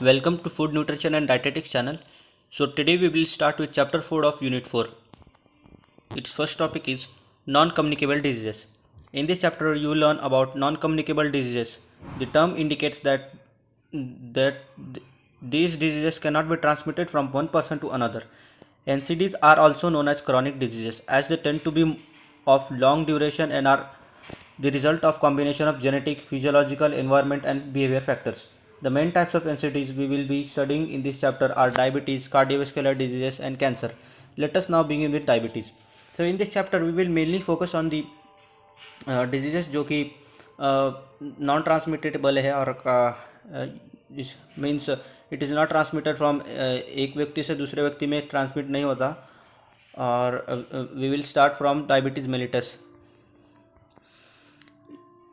Welcome to Food Nutrition and Dietetics channel. So today we will start with chapter 4 of unit 4. Its first topic is non-communicable diseases. In this chapter you will learn about non-communicable diseases. The term indicates that these diseases cannot be transmitted from one person to another. NCDs are also known as chronic diseases as they tend to be of long duration and are the result of combination of genetic, physiological, environment and behavior factors. The main types of NCDs we will be studying in this chapter are diabetes, cardiovascular diseases and cancer. Let us now begin with diabetes. So in this chapter we will mainly focus on the diseases जो कि non transmittable है और means it is not transmitted from एक व्यक्ति से दूसरे व्यक्ति में ट्रांसमिट नहीं होता और we will start from diabetes mellitus.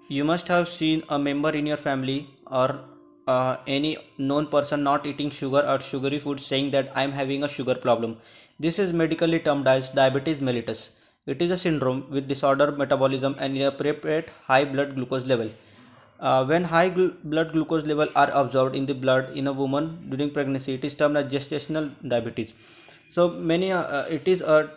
You must have seen a member in your family or any known person not eating sugar or sugary food saying that I am having a sugar problem. This is medically termed as diabetes mellitus. It is a syndrome with disordered metabolism and inappropriate high blood glucose level. When high blood glucose level are observed in the blood in a woman during pregnancy, it is termed as gestational diabetes. So many it is a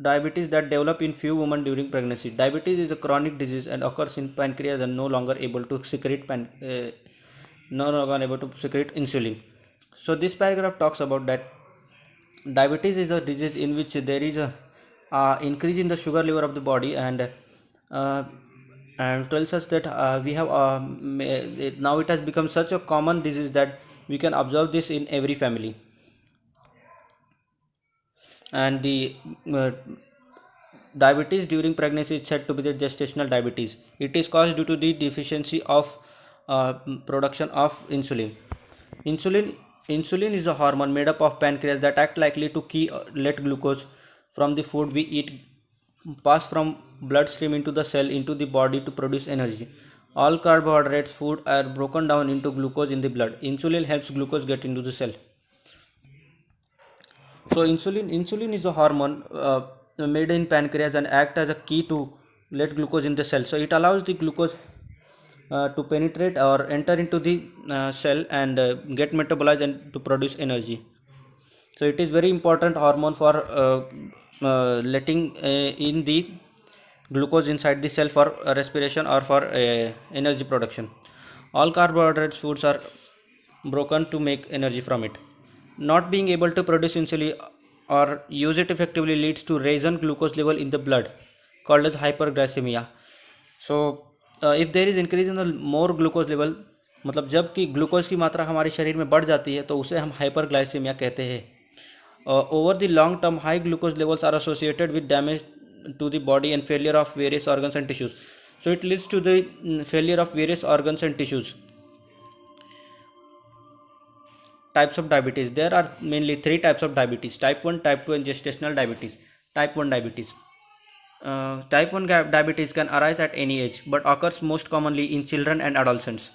diabetes that develop in few women during pregnancy. Diabetes is a chronic disease and occurs in pancreas and no longer able to secrete insulin. So this paragraph talks about that diabetes is a disease in which there is a increase in the sugar level of the body uh, and tells us that we have now it has become such a common disease that we can observe this in every family. And the diabetes during pregnancy is said to be the gestational diabetes. It is caused due to the deficiency of production of insulin. Insulin is a hormone made up of pancreas that act likely to let glucose from the food we eat pass from bloodstream into the cell into the body to produce energy. All carbohydrates food are broken down into glucose in the blood. Insulin helps glucose get into the cell. So insulin is a hormone made in pancreas and act as a key to let glucose in the cell. So it allows the glucose to penetrate or enter into the cell and get metabolized and to produce energy. So it is very important hormone for letting in the glucose inside the cell for respiration or for energy production. All carbohydrates foods are broken to make energy from it. Not being able to produce insulin or use it effectively leads to raised glucose level in the blood called as hyperglycemia. So if there is increase in the more glucose level, मतलब जब कि glucose की मात्रा हमारे शरीर में बढ़ जाती है तो उसे हम हाइपरग्लाइसेमिया कहते हैं. Over the long term, high glucose levels are associated with damage to the body and failure of various organs and tissues. So it leads to the failure of various organs and tissues. Types of diabetes. There are mainly three types of diabetes: type 1, type 2 and gestational diabetes. Type 1 diabetes. Type 1 diabetes can arise at any age but occurs most commonly in children and adolescents.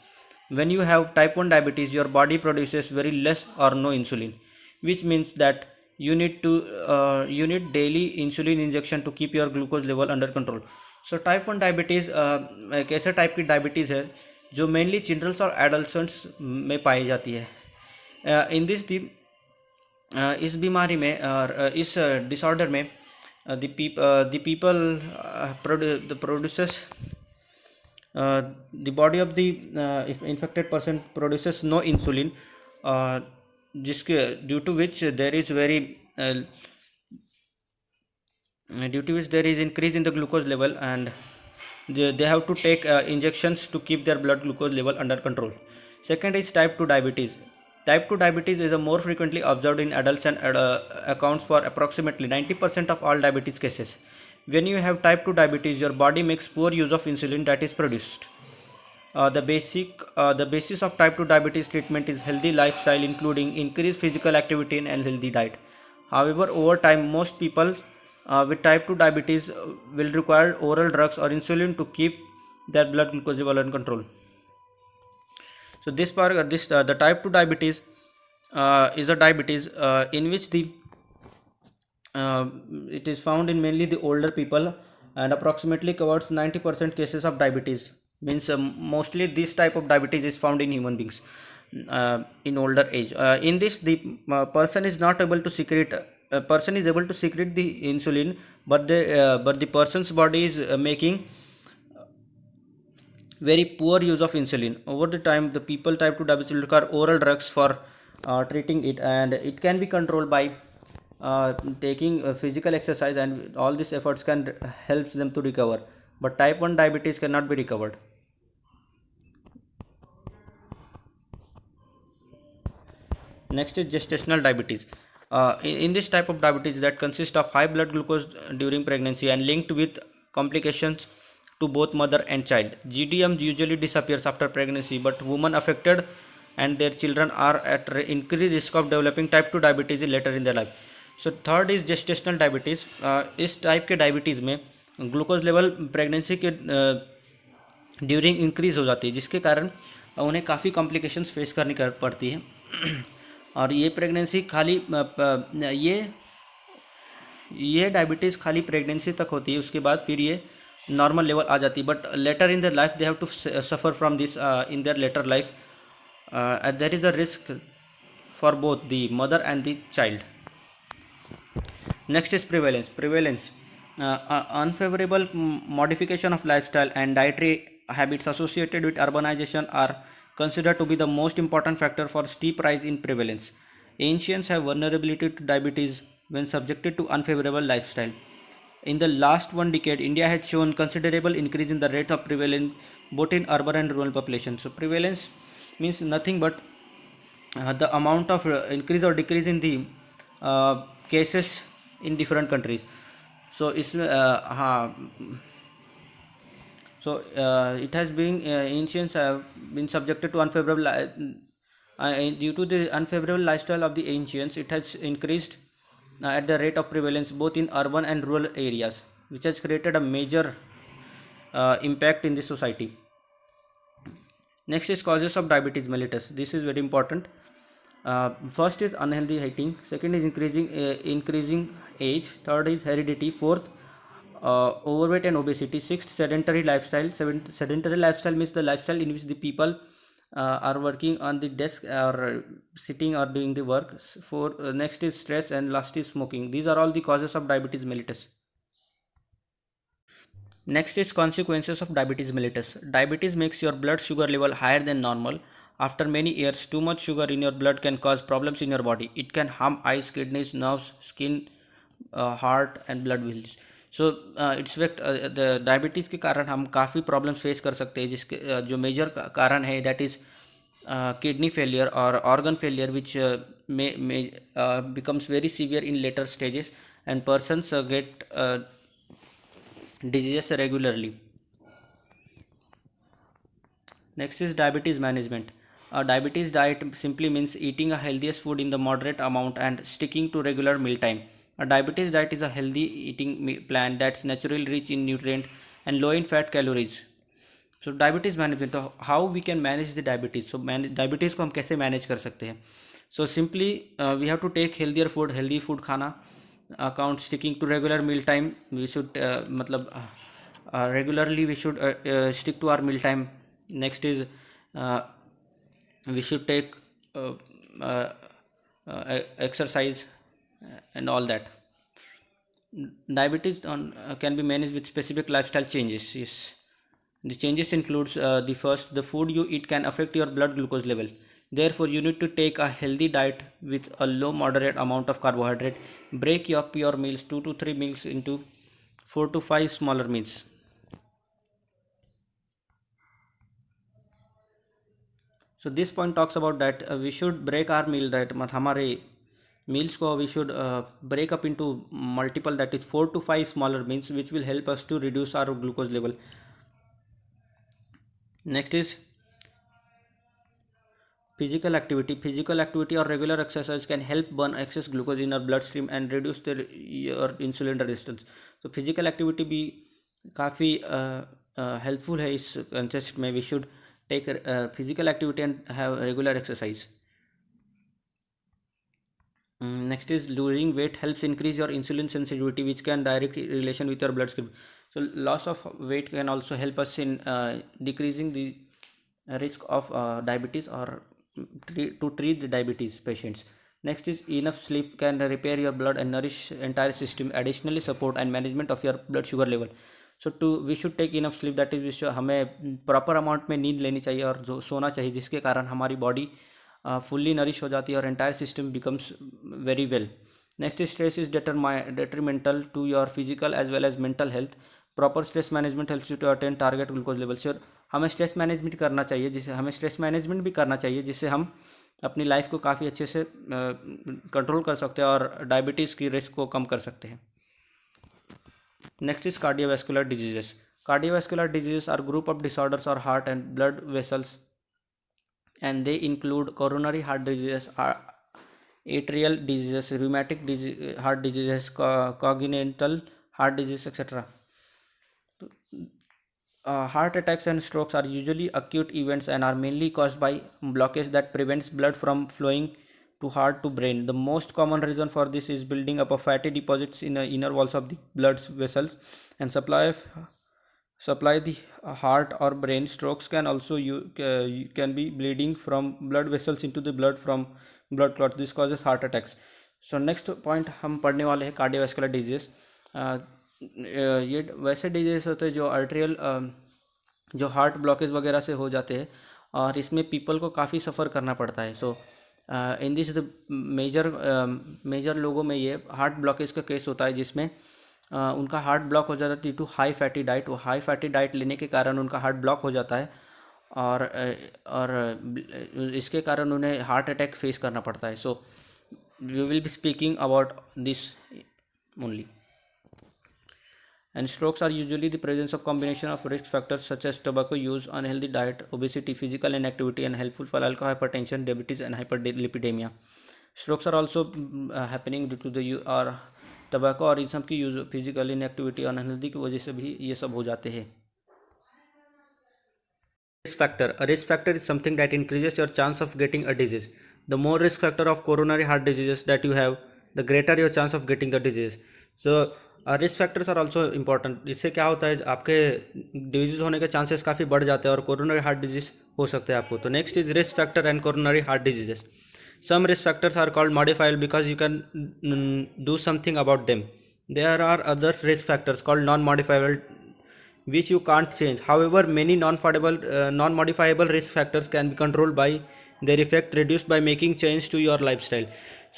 When you have type 1 diabetes, your body produces very less or no insulin, which means that you need daily insulin injection to keep your glucose level under control. So type 1 diabetes एक ऐसे type की diabetes है जो mainly children's और adults में पाई जाती है. In this the इस बीमारी में और इस डिसऑर्डर में the people produces the body of the if infected person produces no insulin, जिसके due to which there is increase in the glucose level and they have to take injections to keep their blood glucose level under control. Second is type 2 diabetes. Type 2 diabetes is a more frequently observed in adults and accounts for approximately 90% of all diabetes cases. When you have type 2 diabetes, your body makes poor use of insulin that is produced. The basis of type 2 diabetes treatment is healthy lifestyle, including increased physical activity and healthy diet. However, over time, most people with type 2 diabetes will require oral drugs or insulin to keep their blood glucose level under control. So the type 2 diabetes is a diabetes in which it is found in mainly the older people and approximately covers 90% cases of diabetes. Means mostly this type of diabetes is found in human beings. in older age. In this, the person is not able to secrete. A person is able to secrete the insulin, but the person's body is making very poor use of insulin. Over the time, the people type 2 diabetes will require oral drugs for treating it, and it can be controlled by taking physical exercise, and all these efforts can help them to recover. But type 1 diabetes cannot be recovered. Next is gestational diabetes. In this type of diabetes that consists of high blood glucose during pregnancy and linked with complications to both mother and child. GDM usually disappears after pregnancy, but women affected and their children are at increased risk of developing type 2 diabetes later in their life. So third is gestational diabetes. इस type के diabetes में glucose level pregnancy के during increase हो जाती है, जिसके कारण उन्हें काफ़ी कॉम्प्लिकेशंस फेस करनी पड़ती है। और ये प्रेगनेंसी खाली ये डायबिटीज़ खाली प्रेगनेंसी तक होती है, उसके बाद फिर ये नॉर्मल लेवल आ जाती है, but later in their life they have to suffer from this in their later life. There is a risk for both the mother and the child. Next is prevalence. Unfavorable modification of lifestyle and dietary habits associated with urbanization are considered to be the most important factor for steep rise in prevalence. Ancients have vulnerability to diabetes when subjected to unfavorable lifestyle. In the last 1 decade, India has shown considerable increase in the rate of prevalence both in urban and rural population. So prevalence means nothing but the amount of increase or decrease in the cases in different countries. So इसमें it has been ancients have been subjected to unfavorable due to the unfavorable lifestyle of the ancients. It has increased at the rate of prevalence both in urban and rural areas, which has created a major impact in the society. Next is causes of diabetes mellitus. This is very important. First is unhealthy eating. Second is increasing age. Third is heredity. Fourth, overweight and obesity. Sixth, sedentary lifestyle. Sedentary lifestyle means the lifestyle in which the people are working on the desk or sitting or doing the work. Next is stress, and last is smoking. These are all the causes of diabetes mellitus. Next is consequences of diabetes mellitus. Diabetes makes your blood sugar level higher than normal. After many years, too much sugar in your blood can cause problems in your body. It can harm eyes, kidneys, nerves, skin, heart and blood vessels. So it's fact diabetes के कारण हम काफ़ी problems face कर सकते हैं, जिसके जो major कारण है that is kidney failure or organ failure, which may becomes very severe in later stages, and persons get diseases regularly. Next is diabetes management. A diabetes diet simply means eating a healthiest food in the moderate amount and sticking to regular meal time. A diabetes diet is a healthy eating plan that's naturally rich in nutrient and low in fat calories. So diabetes management, तो how we can manage the diabetes. So diabetes को हम कैसे manage कर सकते हैं. So simply we have to take healthy food खाना, account sticking to regular meal time. We should regularly we should stick to our meal time. Next is we should take exercise and all that. Diabetes can be managed with specific lifestyle changes. Yes, the changes includes the food you eat can affect your blood glucose level. Therefore, you need to take a healthy diet with a low moderate amount of carbohydrate. Break up your meals 2 to 3 meals into 4 to 5 smaller meals. So this point talks about that we should break our meal, that हमारे meals को we should break up into multiple, that is 4 to 5 smaller meals, which will help us to reduce our glucose level. Next is physical activity or regular exercise can help burn excess glucose in our bloodstream and reduce your insulin resistance. So physical activity भी काफ़ी helpful है इस context में. We should take physical activity and have regular exercise. Next is losing weight helps increase your insulin sensitivity, which can direct relation with your blood sugar. So loss of weight can also help us in decreasing the risk of diabetes or to treat the diabetes patients. Next is enough sleep can repair your blood and nourish entire system. Additionally, support and management of your blood sugar level. So we should take enough sleep, that is हमें proper amount में नींद लेनी चाहिए और जो सोना चाहिए, जिसके कारण हमारी बॉडी फुल्ली नरिश हो जाती है और entire system becomes very well. Next is stress is detrimental to your physical as well as mental health. Proper stress management helps you to attain target glucose levels. और हमें stress management करना चाहिए, जिसे हमें स्ट्रेस मैनेजमेंट भी करना चाहिए, जिससे हम अपनी लाइफ को काफ़ी अच्छे से कंट्रोल कर सकते हैं और डायबिटीज़ की रिस्क को कम कर सकते हैं. Next is cardiovascular diseases. Cardiovascular diseases are group of disorders or heart and blood vessels, and they include coronary heart diseases, atrial diseases, rheumatic heart diseases, congenital heart disease, etc. Heart attacks and strokes are usually acute events and are mainly caused by blockage that prevents blood from flowing to heart to brain. The most common reason for this is building up of fatty deposits in the inner walls of the blood vessels and supply the heart or brain. Strokes can also can be bleeding from blood vessels into the blood from blood clots. This causes heart attacks. So next point हम पढ़ने वाले हैं cardiovascular disease. ये वैसे disease होते हैं जो arterial जो हार्ट ब्लॉकेज वगैरह से हो जाते हैं और इसमें पीपल को काफ़ी सफ़र करना पड़ता है. सो इन दिस द मेजर लोगों में ये हार्ट ब्लॉकेज का केस होता है, जिसमें उनका हार्ट ब्लॉक हो जाता है due to high fatty diet. वो हाई फैटी डाइट लेने के कारण उनका हार्ट ब्लॉक हो जाता है और इसके कारण उन्हें हार्ट अटैक फेस करना पड़ता है. So we will be speaking about this only. And strokes are usually the presence of combination of risk factors such as tobacco use, unhealthy diet, obesity, physical inactivity, and helpful for alcohol, hypertension, diabetes, and hyperlipidemia. Strokes are also happening due to the or tobacco और इन सब की use, physical inactivity और unhealthy की वजह से भी ये सब हो जाते हैं. Risk factor. A risk factor is something that increases your chance of getting a disease. The more risk factor of coronary heart diseases that you have, the greater your chance of getting the disease. So risk factors are also important. इससे क्या होता है, आपके disease होने के chances काफ़ी बढ़ जाते हैं और कोरोनरी हार्ट डिजीज हो सकते हैं आपको. तो next is risk factor and coronary heart diseases. Some risk factors are called modifiable because you can do something about them. There are other risk factors called non modifiable which you can't change. However, many non-modifiable risk factors can be controlled by their effect reduced by making change to your lifestyle.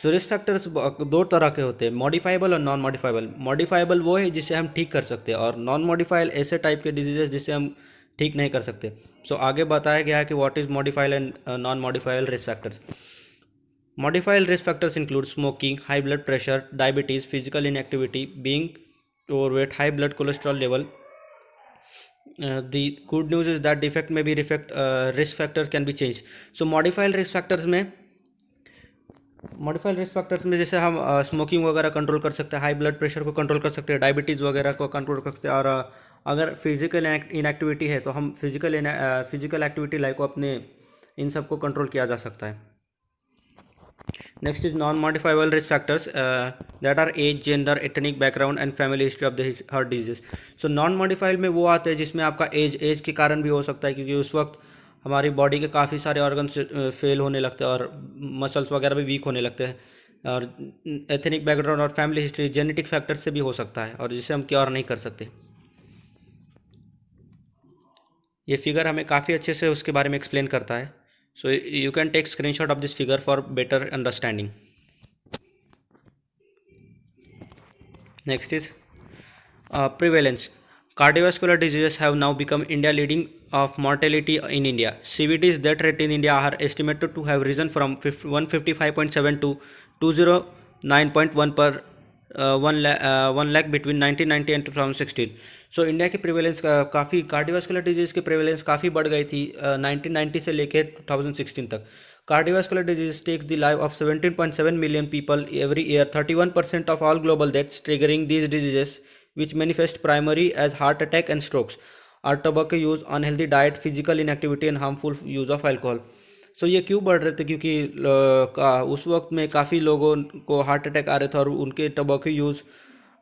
So risk factors दो तरह के होते हैं, modifiable और non modifiable. Modifiable वो है जिसे हम ठीक कर सकते हैं और नॉन मॉडिफाइबल ऐसे टाइप के डिजीजेस जिसे हम ठीक नहीं कर सकते. सो आगे बताया गया है कि what is modifiable and non modifiable risk factors. Modifiable risk factors include smoking, high blood pressure, diabetes, physical inactivity, being overweight, high blood cholesterol level. The good news is that defect may be risk factors can be changed. So modified risk factors में जैसे हम smoking वगैरह control कर सकते हैं, high blood pressure को control कर सकते हैं, डायबिटीज़ वगैरह को कंट्रोल कर सकते हैं. और अगर फिजिकल इनएक्टिविटी है तो हम फिजिकल एक्टिविटी लाइक को अपने इन सब को कंट्रोल किया जा सकता है. Next is non modifiable risk factors that are age, gender, ethnic background and family history of the heart disease. So non modifiable में वो आते हैं जिसमें आपका एज के कारण भी हो सकता है, क्योंकि उस वक्त हमारी बॉडी के काफ़ी सारे ऑर्गन्स फेल होने लगते हैं और मसल्स वगैरह भी वीक होने लगते हैं. और एथनिक बैकग्राउंड और फैमिली हिस्ट्री जेनेटिक फैक्टर से भी हो सकता है और जिसे हम क्योर नहीं कर सकते. ये फिगर हमें काफ़ी अच्छे से उसके बारे में एक्सप्लेन करता है. So you can take screenshot of this figure for better understanding. Next is prevalence. Cardiovascular diseases have now become India leading of mortality in India. CVD's death rate in India are estimated to have risen from 155.7 to 209.1 per 1 lakh between 1990 and 2016. So India की prevalence काफ़ी cardiovascular disease की prevalence काफ़ी बढ़ गई थी 1990 से लेकर 2016 तक. Cardiovascular disease takes the life of 17.7 million people every year. 31% of all global deaths triggering these diseases which manifest primary as heart attack and strokes are tobacco use, unhealthy diet, physical inactivity and harmful use of alcohol. सो ये क्यों बढ़ रहे थे, क्योंकि उस वक्त में काफ़ी लोगों को हार्ट अटैक आ रहे थे और उनके टोबैको यूज़,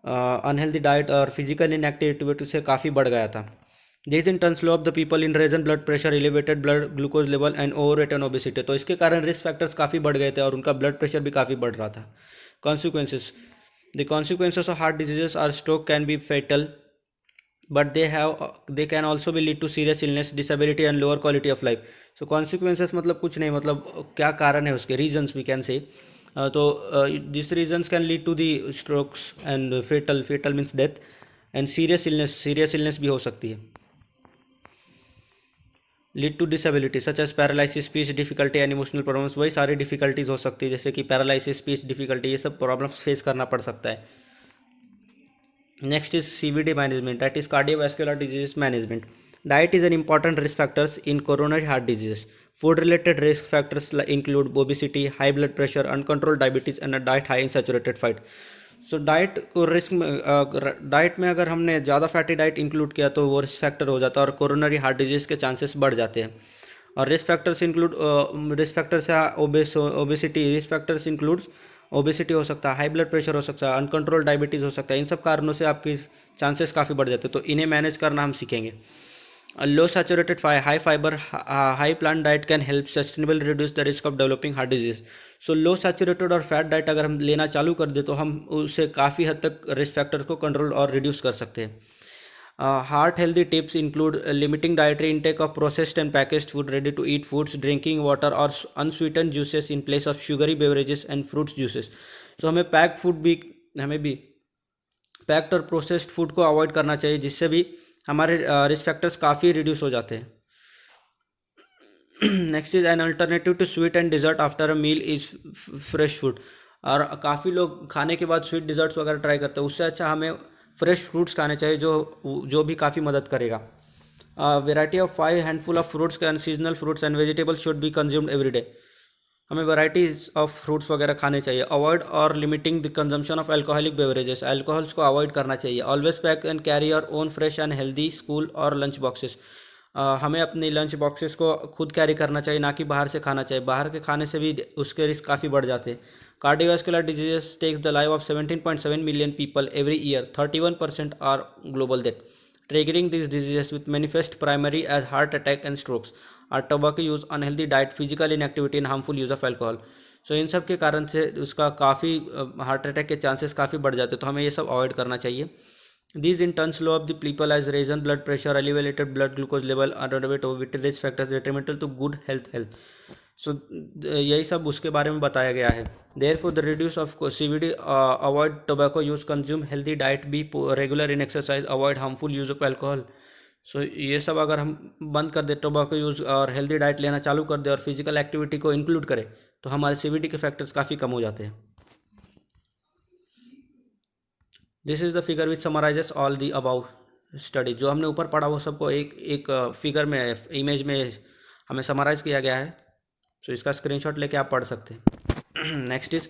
अनहेल्दी डाइट और फिजिकल इनएक्टिविटी से काफ़ी बढ़ गया था. This in turn slow of the people in raised blood pressure, elevated blood glucose level and overweight and obesity. तो इसके कारण रिस्क फैक्टर्स काफ़ी बढ़ गए थे और उनका ब्लड प्रेशर भी काफ़ी बढ़ रहा था। Consequences, the consequences of heart diseases are stroke can be fatal, but they can also be lead to serious illness, disability and lower quality of life. So consequences मतलब कुछ नहीं, मतलब क्या कारण है उसके, reasons we can say. तो these reasons can lead to the strokes and fatal means death and serious illness भी हो सकती है. Lead to disability such as paralysis, speech difficulty and emotional problems, वही सारी डिफिकल्टीज हो सकती है जैसे कि पैरालिसिस, स्पीच डिफिकल्टी, ये सब प्रॉब्लम्स फेस करना पड़ सकता है. Next is CVD management, that is cardiovascular disease management. Diet is an important risk factors in coronary heart disease. Food related risk factors include obesity, high blood pressure, uncontrolled diabetes and a diet high in saturated fat. So diet को risk में, diet में अगर हमने ज़्यादा fatty diet include किया तो वो risk factor हो जाता है और कोरोनरी हार्ट डिजीज़ के चांसेस बढ़ जाते हैं. और risk factors include, risk factors या obesity, risk factors includes obesity हो सकता है, हाई ब्लड प्रेशर हो सकता है, अनकंट्रोल डायबिटीज़ हो सकता है. इन सब कारणों से आपकी चांसेस काफ़ी बढ़ जाते हैं, तो इन्हें मैनेज करना हम सीखेंगे. Low saturated high fibre high plant diet can help sustainable reduce the risk of developing heart disease. So low saturated और फैट डाइट अगर हम लेना चालू कर दे तो हम उससे काफ़ी हद तक रिस्क फैक्टर्स को कंट्रोल और रिड्यूस कर सकते हैं. Heart healthy tips include limiting dietary intake of processed and packaged food, ready to eat foods, drinking water or unsweetened juices in place of sugary beverages and fruits juices. So हमें packed food भी, हमें भी packed और processed food को avoid करना चाहिए, जिससे भी हमारे रिस्क फैक्टर्स काफ़ी रिड्यूस हो जाते हैं. Next is an alternative to sweet and dessert after a meal is fresh food. और काफ़ी लोग खाने के बाद स्वीट डिज़र्ट्स वगैरह ट्राई करते हैं, उससे अच्छा हमें फ्रेश फ्रूट्स खाने चाहिए जो भी काफ़ी मदद करेगा. Variety of 5 handful of fruits and seasonal fruits and vegetables should be consumed every day. हमें वैराइटीज ऑफ फ्रूट्स वगैरह खाने चाहिए. अवॉइड और limiting the consumption of alcoholic beverages, alcohols को अवॉइड करना चाहिए. Always pack and carry your own fresh and healthy school और lunch boxes. हमें अपनी लंच बॉक्सेस को खुद कैरी करना चाहिए, ना कि बाहर से खाना चाहिए. बाहर के खाने से भी उसके रिस्क काफ़ी बढ़ जाते हैं. Cardiovascular diseases takes the life of 17.7 million people every year. 31% are global death. Triggering these diseases with manifest primary as heart attack and strokes are tobacco use, unhealthy diet, physical inactivity and harmful use of alcohol. So इन सब के कारण से उसका काफ़ी heart attack के chances काफ़ी बढ़ जाते हैं, तो हमें ये सब अवॉइड करना चाहिए. These in turn slow up the people as raising blood pressure, elevated blood glucose level, underweight, obesity, risk factors detrimental to good health. सो यही सब उसके बारे में बताया गया है. Therefore the reduce of CVD, avoid tobacco use, consume healthy diet, be regular in exercise, avoid harmful use of alcohol. So ये सब अगर हम बंद कर दे, टोबैको यूज़ और हेल्दी डाइट लेना चालू कर दे और फिजिकल एक्टिविटी को इंक्लूड करें, तो हमारे CVD के फैक्टर्स काफ़ी कम हो जाते हैं. This is the figure which summarises all the above study. जो हमने ऊपर पढ़ा वो सबको एक फिगर में, इमेज में हमें समराइज किया गया है. सो इसका स्क्रीनशॉट लेके आप पढ़ सकते हैं. Next is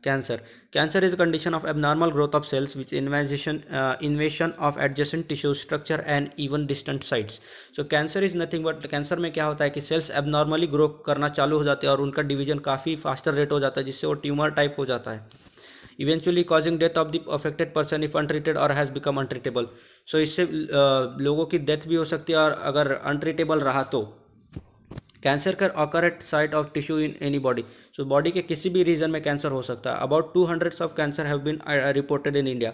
cancer. Cancer is a condition of abnormal growth of cells which इन्वेशन of adjacent tissue structure and even distant sites. So cancer is nothing but, cancer में क्या होता है कि सेल्स एबनॉर्मली ग्रो करना चालू हो जाते हैं और उनका डिवीजन काफ़ी फास्टर रेट हो जाता है, जिससे वो ट्यूमर टाइप हो जाता है, eventually causing death of the affected person if untreated और हैज़ बिकम अनट्रीटेबल. सो इससे लोगों की डेथ भी हो सकती है, और अगर अनट्रीटेबल रहा तो cancer can occur at site of tissue in any body. So body के किसी भी रीजन में कैंसर हो सकता है. About 200 of cancer have been reported in India.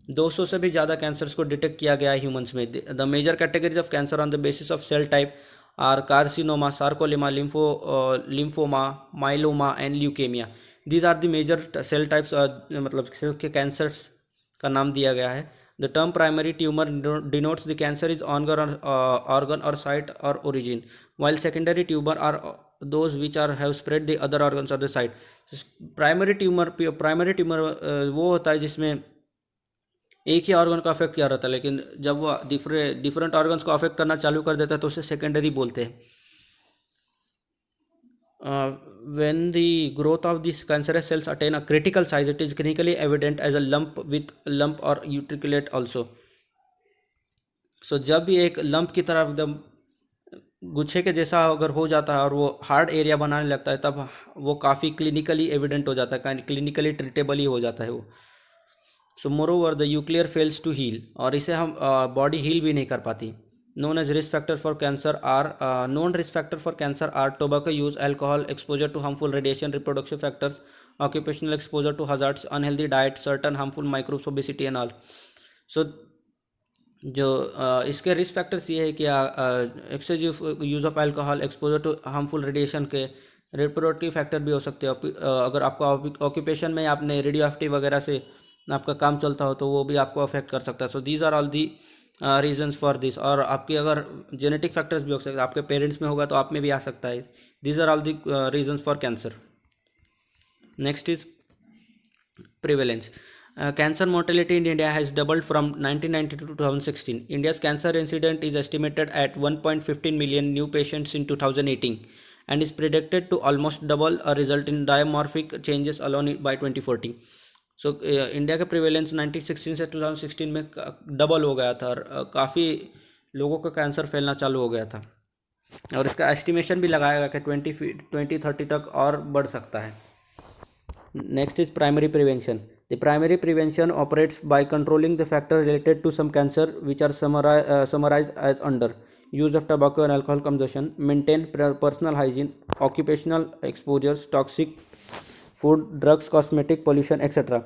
200 से भी ज़्यादा कैंसर्स को डिटेक्ट किया गया है ह्यूमंस में. The major categories of cancer on the basis of cell type are carcinoma, sarcoma, lymphoma, myeloma and leukaemia. These are the major cell types, मतलब cell के कैंसर्स का नाम दिया गया है. The term primary tumor denotes the cancer is organ or site or origin, while secondary tumor are those which have spread the other organs of the site. Primary tumor वो होता है जिसमें एक ही ऑर्गन को अफेक्ट किया रहता है, लेकिन जब वो डिफरेंट ऑर्गन्स को अफेक्ट करना चालू कर देता है तो उसे सेकेंडरी बोलते हैं. When the growth of these cancerous cells attain a critical size, it is clinically evident as a lump or utriculate also. So जब भी एक लंप की तरह एकदम गुच्छे के जैसा अगर हो जाता है और वो हार्ड एरिया बनाने लगता है, तब वो काफ़ी क्लिनिकली एविडेंट हो जाता है, क्लिनिकली ट्रीटेबल ही हो जाता है वो. So moreover the nuclear fails to heal, और इसे हम बॉडी हील भी नहीं कर पाती. known as risk factors for cancer are known risk factor for cancer are tobacco use, alcohol exposure to harmful radiation, reproductive factors, occupational exposure to hazards, unhealthy diet, certain harmful microbes, obesity and all. So जो इसके risk factors ये है कि excessive use of alcohol, exposure to harmful radiation के, reproductive factor भी हो सकते हैं। अगर आपका ऑक्यूपेशन में आपने रेडियो एक्टिव वगैरह से आपका काम चलता हो तो वो भी आपको अफेक्ट कर सकता है। So these are all the reasons for this. और आपकी अगर जेनेटिक फैक्टर्स भी हो सकते हैं, आपके पेरेंट्स में होगा तो आप में भी आ सकता है। These are all the reasons for cancer. Next is prevalence. Cancer mortality in India has doubled from 1990 to 2016. India's cancer incidence is estimated at 1.15 million new patients in 2018 and is predicted to almost double, a result in dimorphic changes alone by 2040. So India का prevalence 1916 से 2016 में double हो गया था और काफ़ी लोगों का कैंसर फैलना चालू हो गया था। और इसका एस्टिमेशन भी लगाया गया कि 2030 तक और बढ़ सकता है। Next is primary prevention. The primary prevention operates by controlling the factors related to some cancer, which are summarized as under: use of tobacco and alcohol consumption, maintain personal hygiene, occupational exposures, toxic food, drugs, cosmetic, pollution, etc.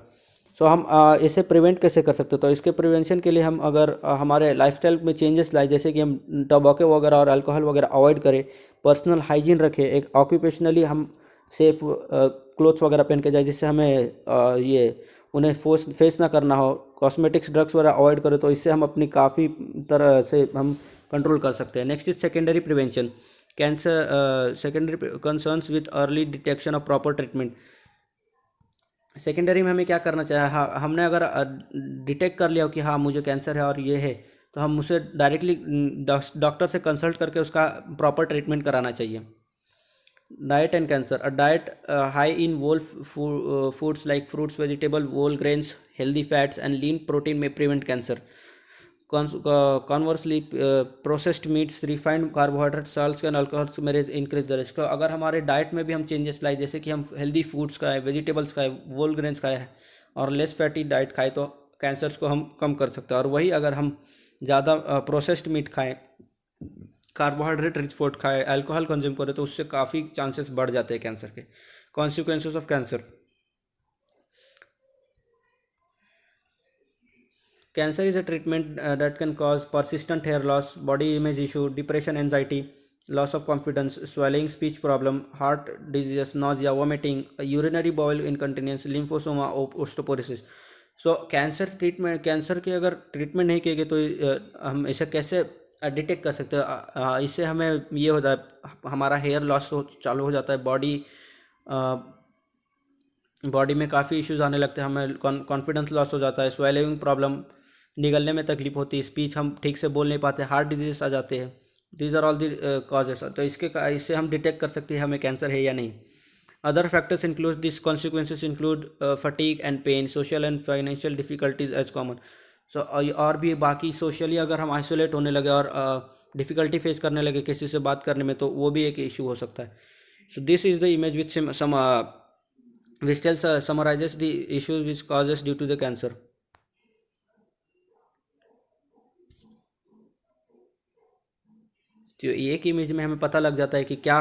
सो हम इसे prevent कैसे कर सकते हैं? तो इसके prevention के लिए हम अगर हमारे लाइफस्टाइल में चेंजेस लाए, जैसे कि हम टोबैको वगैरह और अल्कोहल वगैरह अवॉइड करें, पर्सनल हाइजीन रखें, एक ऑक्यूपेशनली हम सेफ क्लोथ्स वगैरह पहन के जाए जिससे हमें ये उन्हें फेस ना करना हो, कॉस्मेटिक्स ड्रग्स वगैरह अवॉइड करें, तो इससे हम अपनी काफ़ी तरह से हम कंट्रोल कर सकते हैं। Next is secondary prevention. Cancer secondary concerns with early detection of proper treatment. Secondary में हमें क्या करना चाहिए? हाँ, हमने अगर डिटेक्ट कर लिया हो कि हाँ मुझे कैंसर है और ये है, तो हम उसे डायरेक्टली डॉक्टर से कंसल्ट करके उसका प्रॉपर ट्रीटमेंट कराना चाहिए। Diet and cancer. A diet high in whole foods like fruits, vegetable, whole grains, healthy fats and lean protein may prevent cancer. Conversely, processed meats, refined carbohydrates, salts and alcohols may increase the risk. अगर हमारे diet में भी हम changes लाए, जैसे कि हम healthy foods खाएं, वेजिटेबल्स खाएं, वोल ग्रेन्स खाएं और लेस फैटी डाइट खाएं, तो कैंसर्स को हम कम कर सकते हैं। और वही अगर हम ज़्यादा प्रोसेस्ड मीट खाएं, कार्बोहाइड्रेट रिच फूड खाए, अल्कोहल कंज्यूम करे, तो उससे काफ़ी चांसेस बढ़ जाते हैं कैंसर के। Consequences of cancer. Cancer is a treatment that can cause persistent hair loss, body image issue, depression, anxiety, loss of confidence, swallowing, speech problem, heart disease, nausea, vomiting, urinary bowel incontinence, lymphosoma, osteoporosis. So cancer की अगर treatment नहीं किएगी तो हम इसे कैसे detect कर सकते हैं? इससे हमें ये होता है, हमारा हेयर लॉस चालू हो जाता है, बॉडी में काफ़ी इश्यूज आने लगते हैं, हमें कॉन्फिडेंस लॉस हो जाता है, स्वेलिंग प्रॉब्लम, निगलने में तकलीफ होती है, स्पीच हम ठीक से बोल नहीं पाते, हार्ट डिजीज आ जाते हैं। These are all the causes. तो इससे हम डिटेक्ट कर सकते हैं हमें कैंसर है या नहीं। Other factors include this consequences include fatigue and pain, social and financial difficulties as common. So और भी बाकी सोशली अगर हम आइसोलेट होने लगे और डिफ़िकल्टी फेस करने लगे किसी से बात करने में, तो वो भी एक इशू हो सकता है। So this is the image which which tells summarizes the issues which causes due to the cancer. तो एक इमेज में हमें पता लग जाता है कि क्या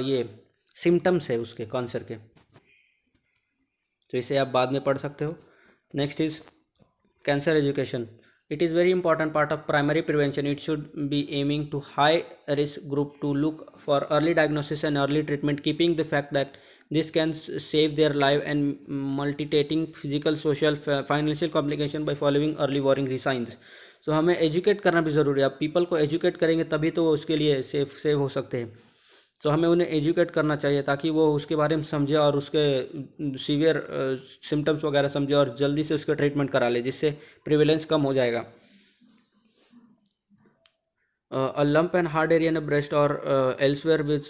ये सिम्टम्स है उसके कैंसर के। तो इसे आप बाद में पढ़ सकते हो। Next is cancer education. It is very important part of primary prevention. It should be aiming to high risk group to look for early diagnosis and early treatment, keeping the fact that this can save their life and multitating physical, social, financial complication by following early warning signs. So हमें educate करना भी ज़रूरी है. आप people को educate करेंगे तभी तो वो उसके लिए सेव हो सकते हैं. तो हमें उन्हें एजुकेट करना चाहिए ताकि वो उसके बारे में समझे और उसके सीवियर सिम्टम्स वगैरह समझे और जल्दी से उसका ट्रीटमेंट करा ले, जिससे प्रिवेलेंस कम हो जाएगा. A lump and hard area in a breast or elsewhere which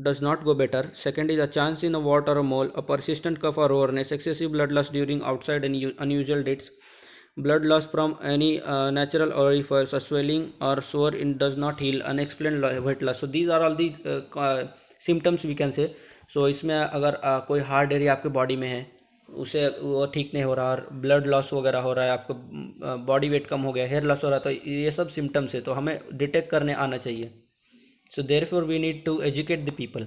does not go better. Second is a chance in a wart or a mole, a persistent cough or overness, excessive blood loss during outside and unusual dates, blood loss from any natural orifice, a swelling or sore in does not heal, unexplained weight loss. So these are all the symptoms we can say. So इसमें अगर कोई hard area आपके body में है, उसे वो ठीक नहीं हो रहा और ब्लड लॉस वगैरह हो रहा है, आपको बॉडी वेट कम हो गया, हेयर लॉस हो रहा है, तो ये सब सिम्टम्स है, तो हमें डिटेक्ट करने आना चाहिए. So therefore we need to educate the people.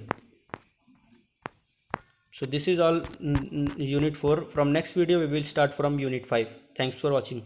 So this is all unit 4. From next video we will start from unit 5. Thanks for watching.